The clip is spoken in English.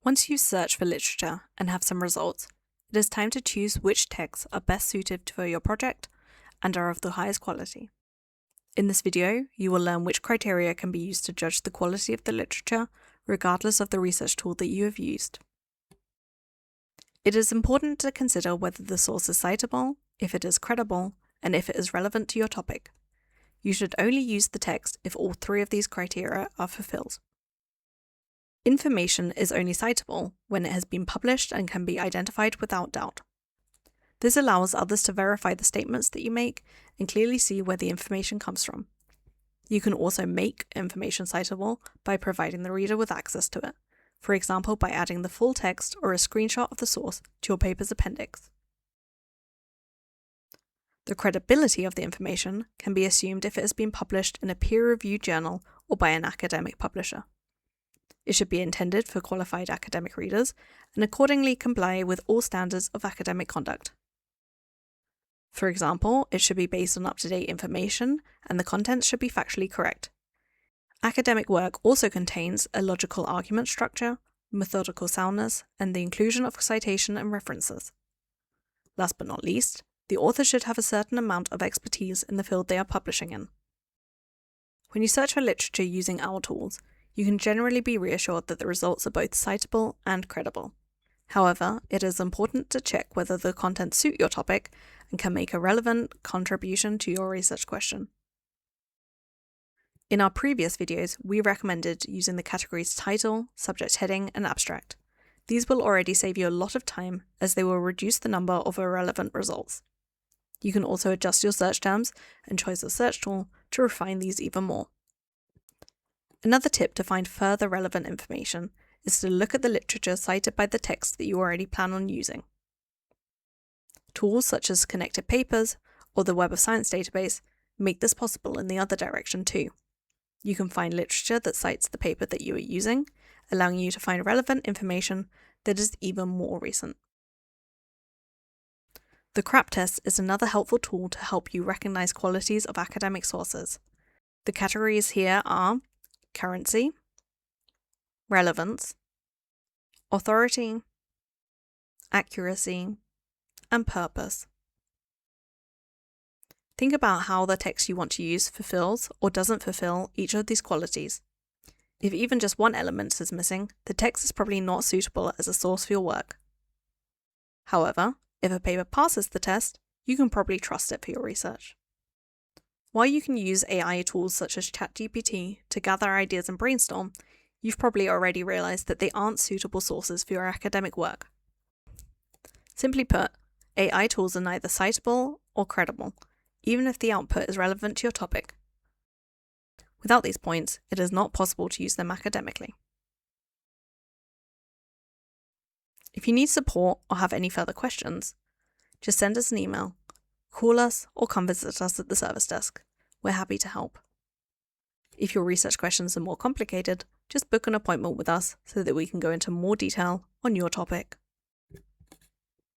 Once you search for literature and have some results, it is time to choose which texts are best suited for your project and are of the highest quality. In this video, you will learn which criteria can be used to judge the quality of the literature, regardless of the research tool that you have used. It is important to consider whether the source is citable, if it is credible, and if it is relevant to your topic. You should only use the text if all three of these criteria are fulfilled. Information is only citable when it has been published and can be identified without doubt. This allows others to verify the statements that you make and clearly see where the information comes from. You can also make information citable by providing the reader with access to it, for example by adding the full text or a screenshot of the source to your paper's appendix. The credibility of the information can be assumed if it has been published in a peer-reviewed journal or by an academic publisher. It should be intended for qualified academic readers and accordingly comply with all standards of academic conduct. For example, it should be based on up-to-date information and the contents should be factually correct. Academic work also contains a logical argument structure, methodical soundness, and the inclusion of citation and references. Last but not least, the author should have a certain amount of expertise in the field they are publishing in. When you search for literature using our tools, you can generally be reassured that the results are both citable and credible. However, it is important to check whether the contents suit your topic and can make a relevant contribution to your research question. In our previous videos, we recommended using the categories title, subject heading, and abstract. These will already save you a lot of time as they will reduce the number of irrelevant results. You can also adjust your search terms and choice of search tool to refine these even more. Another tip to find further relevant information is to look at the literature cited by the text that you already plan on using. Tools such as Connected Papers or the Web of Science database make this possible in the other direction too. You can find literature that cites the paper that you are using, allowing you to find relevant information that is even more recent. The CRAAP test is another helpful tool to help you recognize qualities of academic sources. The categories here are currency, relevance, authority, accuracy, and purpose. Think about how the text you want to use fulfills or doesn't fulfill each of these qualities. If even just one element is missing, the text is probably not suitable as a source for your work. However, if a paper passes the test, you can probably trust it for your research. While you can use AI tools such as ChatGPT to gather ideas and brainstorm, you've probably already realized that they aren't suitable sources for your academic work. Simply put, AI tools are neither citable or credible, even if the output is relevant to your topic. Without these points, it is not possible to use them academically. If you need support or have any further questions, just send us an email, call us, or come visit us at the service desk. We're happy to help. If your research questions are more complicated, just book an appointment with us so that we can go into more detail on your topic.